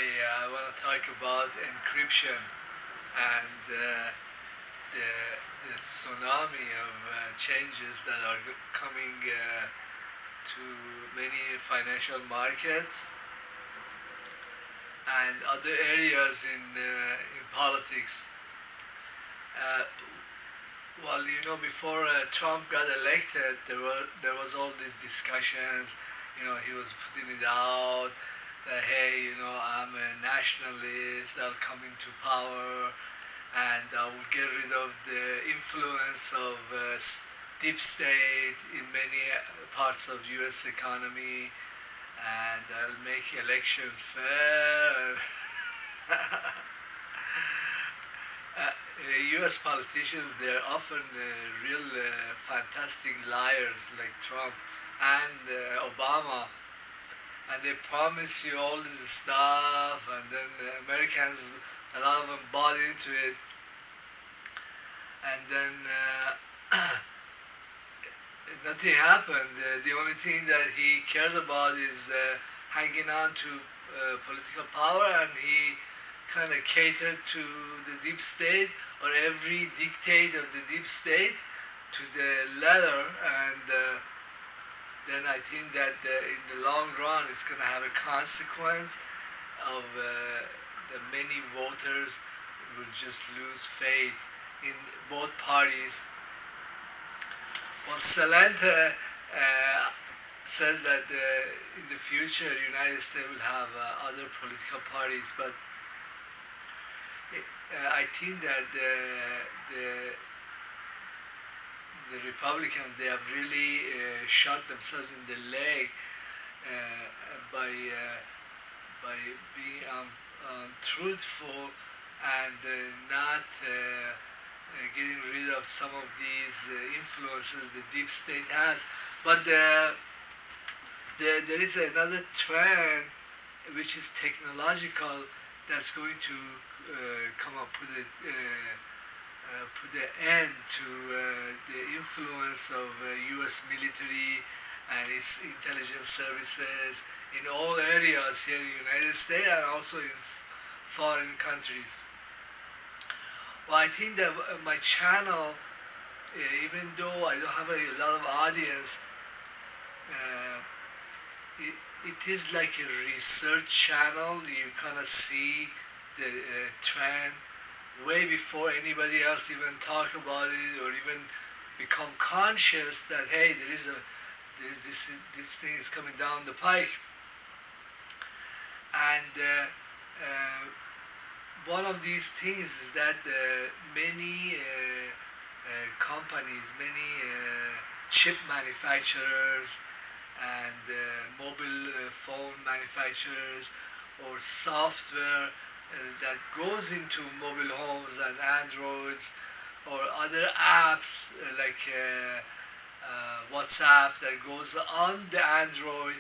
I want to talk about encryption and the, the tsunami of changes that are coming to many financial markets and other areas in politics. Uh, before Trump got elected, there was all these discussions. He was putting it out that hey, I'm a nationalist. I'll come into power, and I will get rid of the influence of deep state in many parts of U.S. economy, and I'll make elections fair. U.S. politicians, they're often real fantastic liars like Trump and Obama, and they promise you all this stuff, and then Americans, a lot of them bought into it, and then nothing happened. The only thing that he cared about is hanging on to political power, and he kind of catered to the deep state or every dictate of the deep state to the letter, and then I think that in the long run it's going to have a consequence of the many voters will just lose faith in both parties. Well, Salente says that in the future United States will have other political parties, but I think that the Republicans, they have really shot themselves in the leg by being untruthful and not getting rid of some of these influences the deep state has. But there is another trend which is technological that's going to come up with put an end to the influence of U.S. military and its intelligence services in all areas here in the United States and also in foreign countries. Well, I think that my channel, even though I don't have a lot of audience, uh, it, it is like a research channel. You kind of see the trend way before anybody else even talk about it or even become conscious that hey, there is a this thing is coming down the pike. And one of these things is that many companies, many chip manufacturers and mobile phone manufacturers or software that goes into mobile homes and Androids or other apps like WhatsApp that goes on the Android,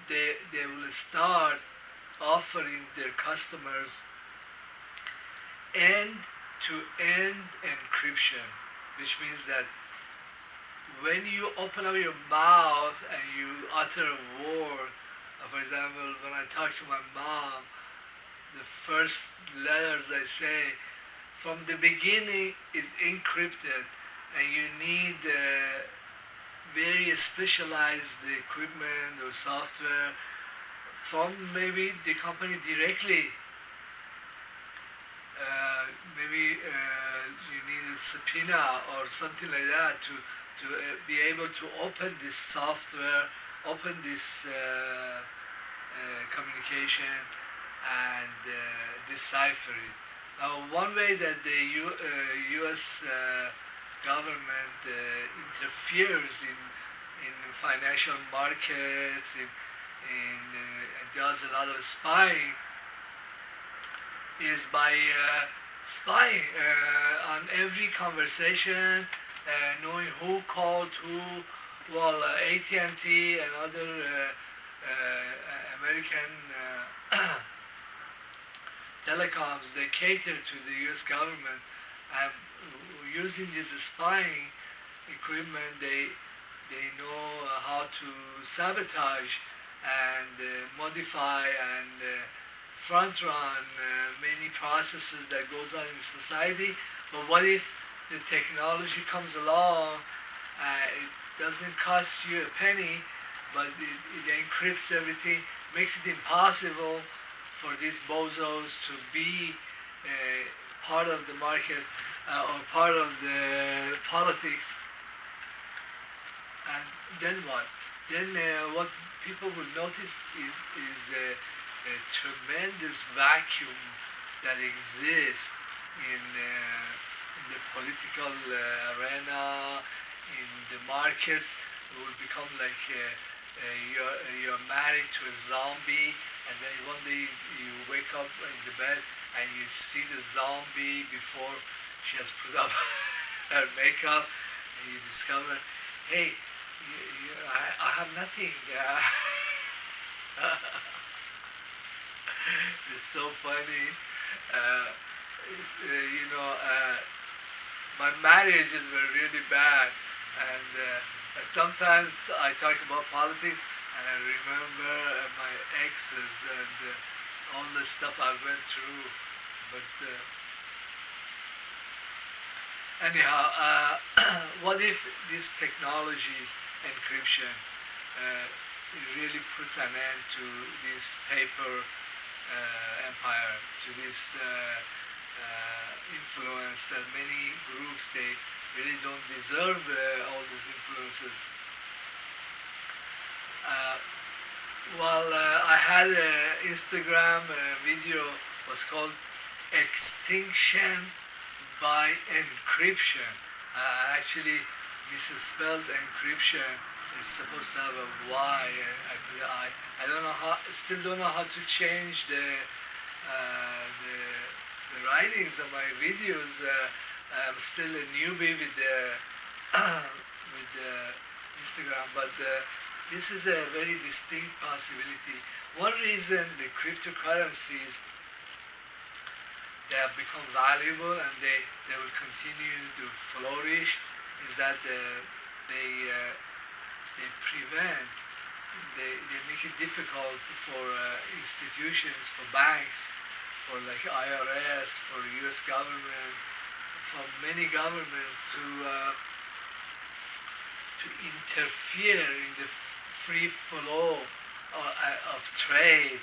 they will start offering their customers end-to-end encryption, which means that when you open up your mouth and you utter a word, for example, when I talk to my mom, the first letters I say from the beginning is encrypted, and you need very specialized equipment or software from maybe the company directly. Maybe you need a subpoena or something like that to be able to open this software, open this communication, and decipher it. Now, one way that the U.S. Government interferes in financial markets, does a lot of spying, is by spying on every conversation, knowing who called who. Well, AT&T and other American telecoms, they cater to the U.S. government, and using this spying equipment, they know how to sabotage and modify and front run many processes that goes on in society. But what if the technology comes along, it doesn't cost you a penny, but it encrypts everything, makes it impossible for these bozos to be part of the market or part of the politics. And then what? Then what people will notice is a tremendous vacuum that exists in the political arena, in the markets. It will become like you're married to a zombie, and then one day you wake up in the bed and you see the zombie before she has put up her makeup, and you discover, hey, I have nothing. It's so funny. Uh, my marriages were really bad, and sometimes I talk about politics, and I remember my exes and all the stuff I went through. But anyhow, what if these technologies, encryption, uh, really puts an end to this paper empire, to this influence that many groups they really don't deserve all these influences. Uh, I had an Instagram video was called Extinction by Encryption. Actually misspelled encryption. It's supposed to have a Y. I put an I. I don't know how. Still don't know how to change the writings of my videos. I'm still a newbie with the with the Instagram, but this is a very distinct possibility. One reason the cryptocurrencies they have become valuable and they will continue to flourish is that they prevent, they make it difficult for institutions, for banks, for like IRS, for US government, for many governments to interfere in the free flow of trade,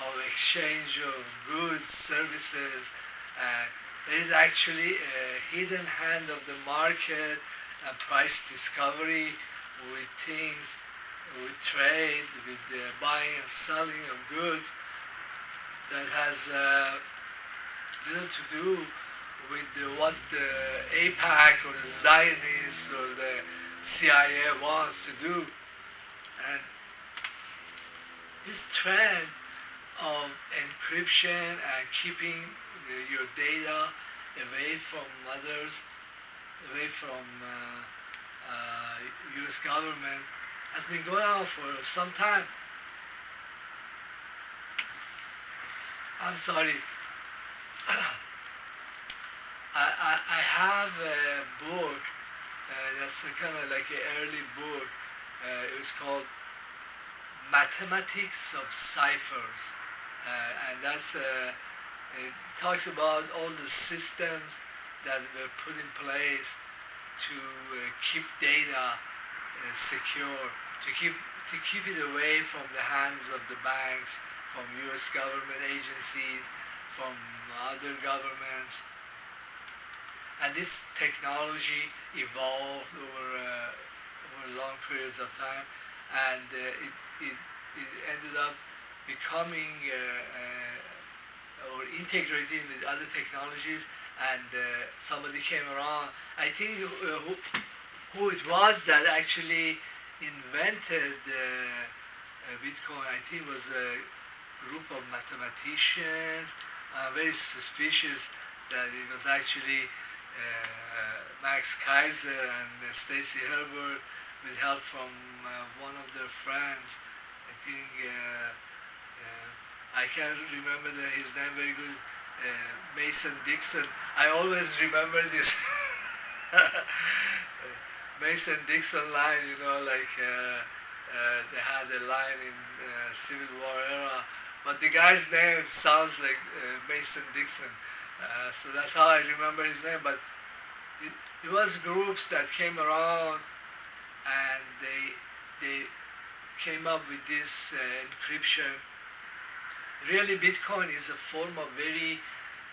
of exchange of goods, services. There is actually a hidden hand of the market and price discovery with things, with trade, with the buying and selling of goods that has little to do with what the APAC or the Zionists or the CIA wants to do. And this trend of encryption and keeping your data away from others, away from US government, has been going on for some time. I'm sorry. I have a book that's kind of like an early book. It was called Mathematics of Ciphers, and it talks about all the systems that were put in place to keep data secure, to keep it away from the hands of the banks, from U.S. government agencies, from other governments. And this technology evolved over long periods of time, and it ended up becoming or integrating with other technologies. And somebody came around. I think who it was that actually invented Bitcoin. I think it was a group of mathematicians. Very suspicious that it was actually Max Kaiser and Stacy Herbert with help from one of their friends. I think I can't remember his name very good. Mason Dixon. I always remember this Mason Dixon line. Like they had a line in Civil War era but the guy's name sounds like Mason Dixon. So that's how I remember his name. But it, it was groups that came around, and they came up with this encryption. Really, Bitcoin is a form of very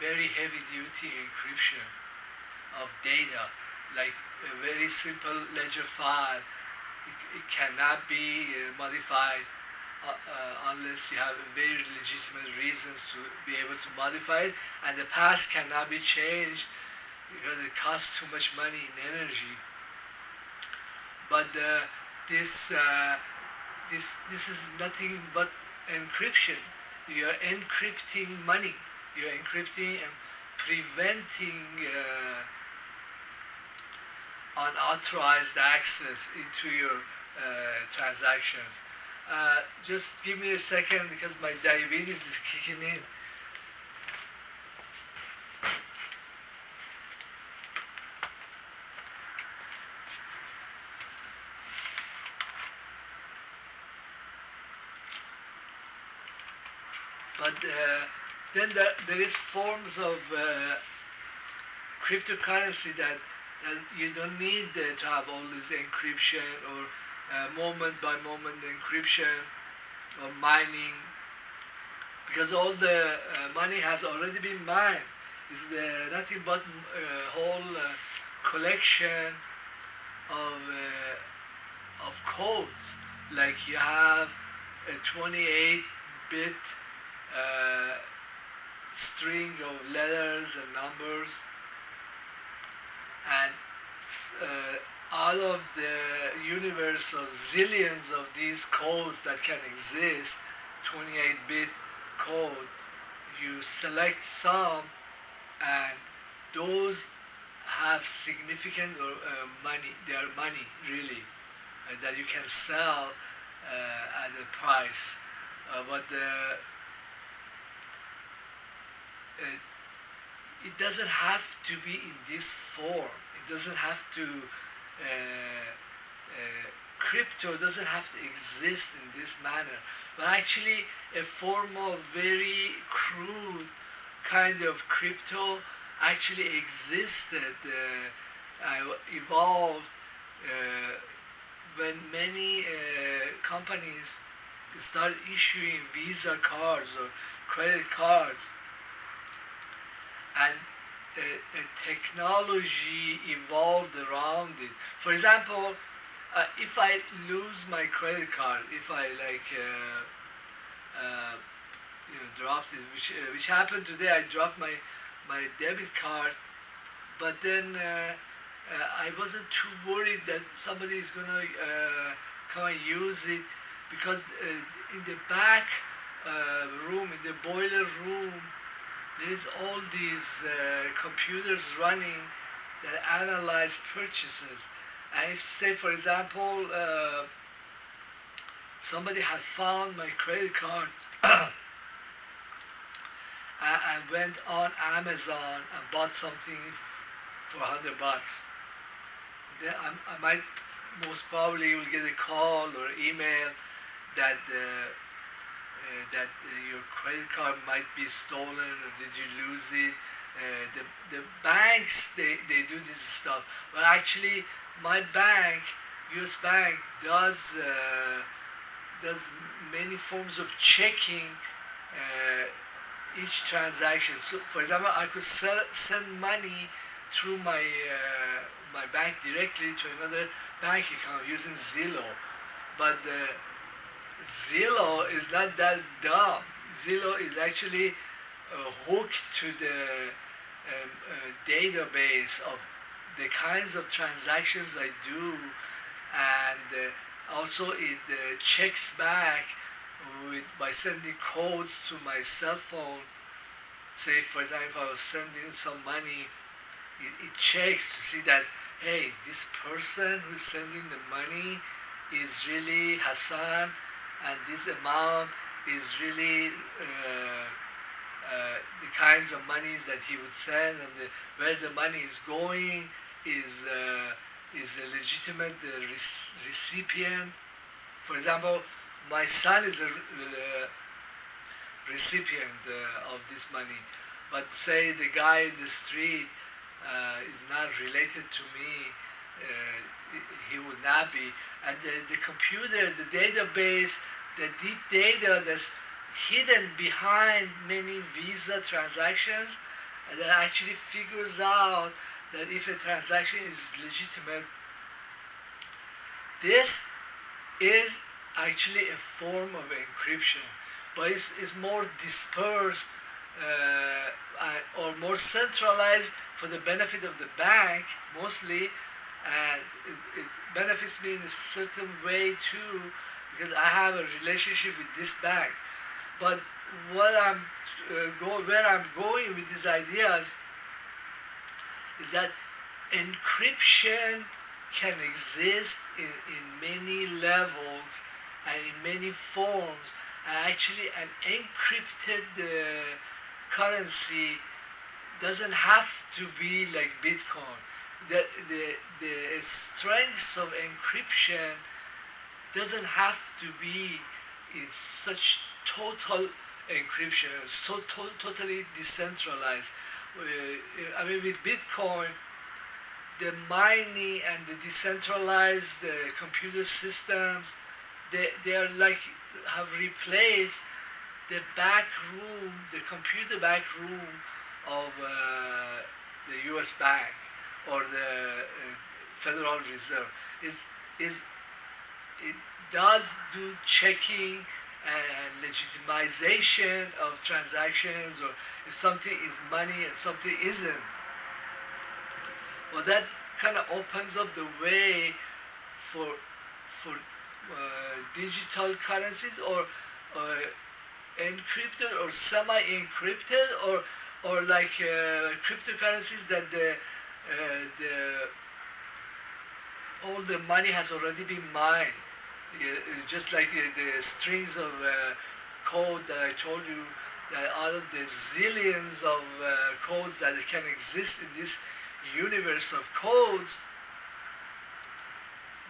heavy duty encryption of data, like a very simple ledger file. It cannot be modified unless you have very legitimate reasons to be able to modify it, and the past cannot be changed because it costs too much money and energy. But this is nothing but encryption. You are encrypting money. You are encrypting and preventing unauthorized access into your transactions. Just give me a second because my diabetes is kicking in. But then there is forms of cryptocurrency that you don't need to have all this encryption or moment by moment encryption or mining, because all the money has already been mined. It's nothing but a whole collection of codes. Like you have a 28-bit uh, string of letters and numbers, and out of the universe of zillions of these codes that can exist, 28-bit code, you select some, and those have significant money. They are money, really, that you can sell at a price. But it doesn't have to be in this form. It doesn't have to. Crypto doesn't have to exist in this manner, but actually a form of very crude kind of crypto actually existed, evolved when many companies started issuing Visa cards or credit cards, and a technology evolved around it. For example, if I lose my credit card, if I dropped it, which happened today, I dropped my debit card, but then I wasn't too worried that somebody is gonna come and use it, because in the back room, in the boiler room, there is all these computers running that analyze purchases. And if, say, for example, somebody had found my credit card and went on Amazon and bought something for $100, then I might most probably will get a call or email that your credit card might be stolen, or did you lose it. The banks, they do this stuff, but actually my bank, US Bank, does many forms of checking each transaction. So for example, I could send money through my bank directly to another bank account using Zillow, but Zillow is not that dumb. Zillow is actually hooked to the database of the kinds of transactions I do, and also it checks back by sending codes to my cell phone. Say, for example, if I was sending some money, it checks to see that, hey, this person who's sending the money is really Hassan, and this amount is really the kinds of monies that he would send, and where the money is going is a legitimate recipient. For example, my son is recipient of this money. But say the guy in the street is not related to me, he would not be. And the computer, the database, the deep data that's hidden behind many Visa transactions, that actually figures out that if a transaction is legitimate, this is actually a form of encryption, but it's more dispersed or more centralized for the benefit of the bank mostly, and it benefits me in a certain way too because I have a relationship with this bank. But where I'm going with these ideas is that encryption can exist in many levels and in many forms. And actually, an encrypted currency doesn't have to be like Bitcoin. The strengths of encryption doesn't have to be in such total encryption, so totally decentralized. I mean, with Bitcoin, the mining and the decentralized computer systems, they are like have replaced the back room, the computer back room of the U.S. Bank or the Federal Reserve. Is it does do checking and legitimization of transactions, or if something is money and something isn't. Well, that kind of opens up the way for digital currencies or encrypted or semi-encrypted or like cryptocurrencies that the all the money has already been mined. Just like the strings of code that I told you, that out of the zillions of codes that can exist in this universe of codes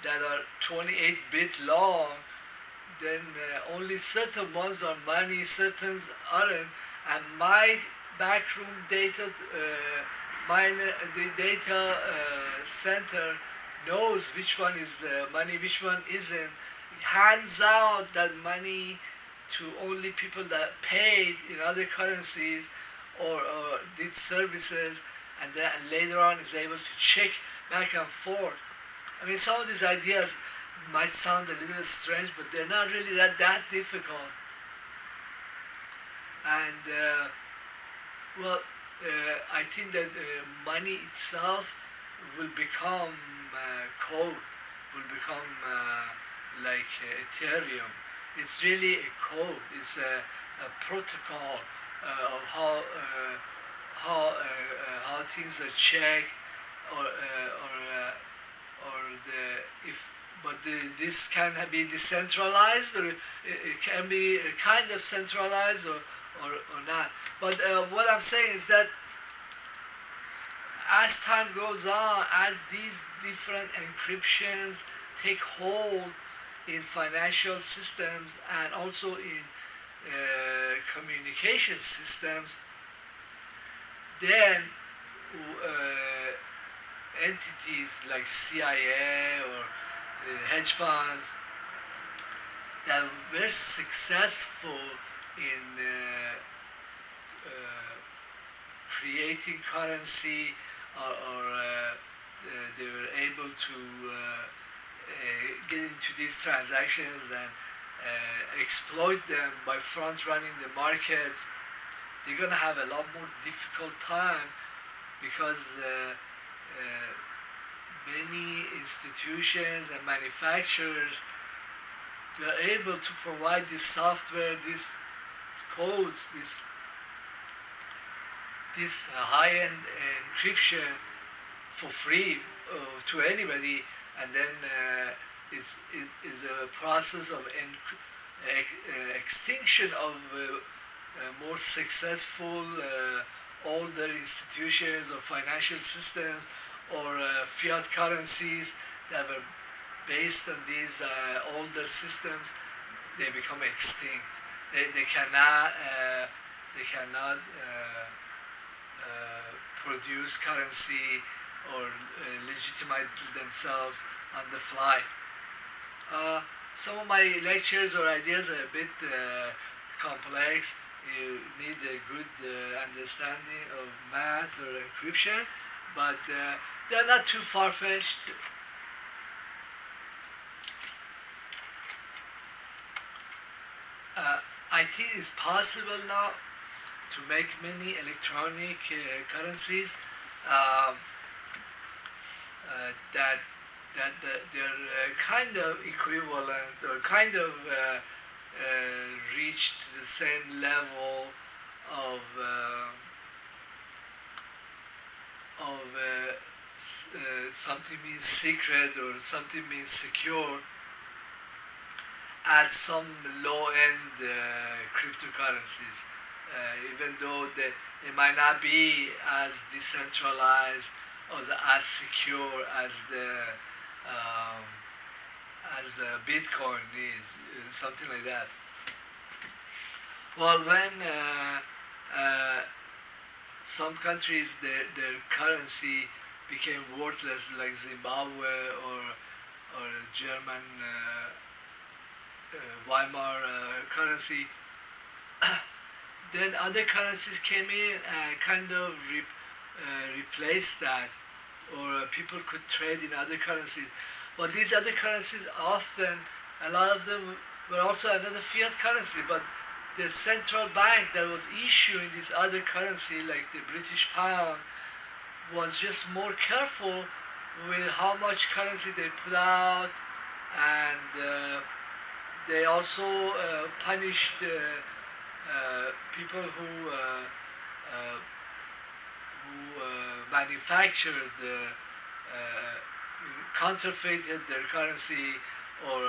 that are 28-bit long, then only certain ones are money, certain aren't, and my backroom data, the data center knows which one is money, which one isn't. It hands out that money to only people that paid in other currencies or did services, and then later on is able to check back and forth. I mean, some of these ideas might sound a little strange, but they're not really that difficult. And I think that money itself will become code, will become like Ethereum. It's really a code. It's a protocol of how things are checked, or the if but this can be decentralized, or it can be kind of centralized, or not. But what I'm saying is that as time goes on, as these different encryptions take hold in financial systems and also in communication systems, then entities like CIA or hedge funds that were successful in creating currency, or they were able to get into these transactions and exploit them by front running the markets, they're going to have a lot more difficult time because many institutions and manufacturers, they're able to provide this software, these codes, this high-end encryption for free to anybody, and then is a process of extinction of more successful older institutions or financial systems or fiat currencies that were based on these older systems. They become extinct. They cannot produce currency or legitimize themselves on the fly. Uh, some of my lectures or ideas are a bit complex. You need a good understanding of math or encryption, but they're not too far-fetched. I think it's possible now to make many electronic currencies um, that they're kind of equivalent or kind of reach the same level of something means secret or something means secure as some low-end cryptocurrencies, even though they might not be as decentralized or as secure um, as Bitcoin is, something like that. Well, when some countries their currency became worthless, like Zimbabwe or German Weimar currency, then other currencies came in and kind of replaced that, or people could trade in other currencies. But these other currencies often, a lot of them were also another fiat currency, but the central bank that was issuing this other currency, like the British pound, was just more careful with how much currency they put out, and they also punished people who manufactured counterfeited their currency, or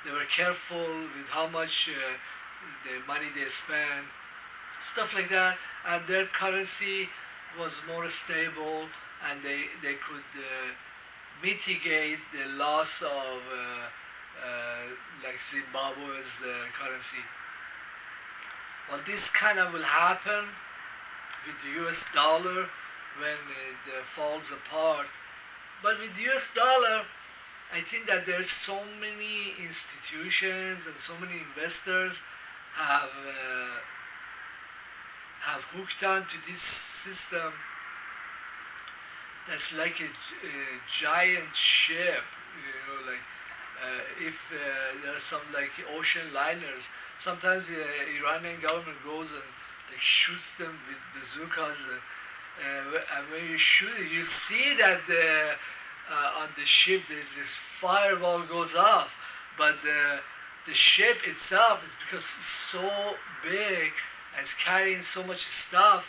they were careful with how much the money they spent, stuff like that, and their currency was more stable, and they could mitigate the loss of like Zimbabwe's currency. Well, this kind of will happen with the US dollar when it falls apart. But with the US dollar, I think that there's so many institutions and so many investors have have hooked on to this system that's like a giant ship, like if there are some like ocean liners, sometimes the Iranian government goes and like shoots them with bazookas, and when you shoot it, you see that on the ship this fireball goes off, but the ship itself is because it's so big and it's carrying so much stuff,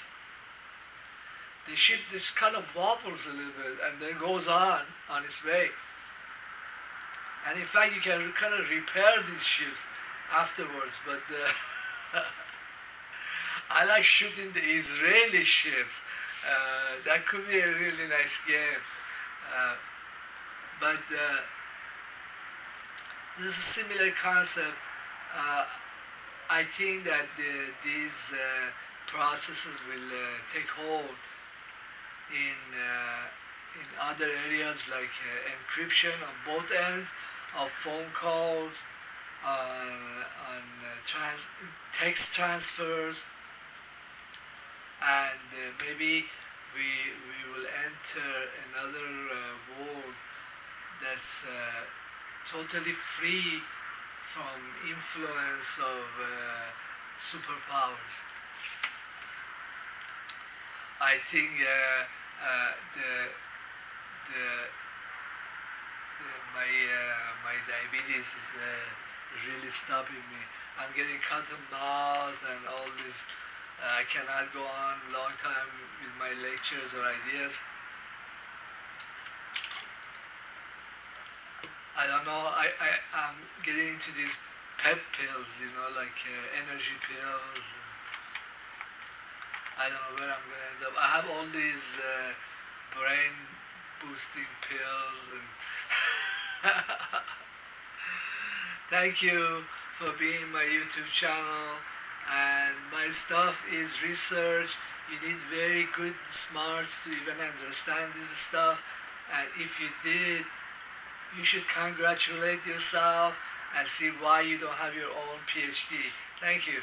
the ship just kind of wobbles a little bit and then goes on its way. And in fact, you can kind of repair these ships afterwards. But I like shooting the Israeli ships. That could be a really nice game. But this is a similar concept. I think that these processes will take hold in other areas like encryption on both ends of phone calls, on text transfers, and maybe we will enter another world that's totally free from influence of superpowers. I think the, my diabetes is really stopping me. I'm getting cotton mouth and all this. I cannot go on long time with my lectures or ideas. I don't know. I'm getting into these pep pills, like energy pills. I don't know where I'm gonna end up. I have all these brain boosting pills, and thank you for being in my YouTube channel. And my stuff is research. You need very good smarts to even understand this stuff. And if you did, you should congratulate yourself and see why you don't have your own PhD. Thank you.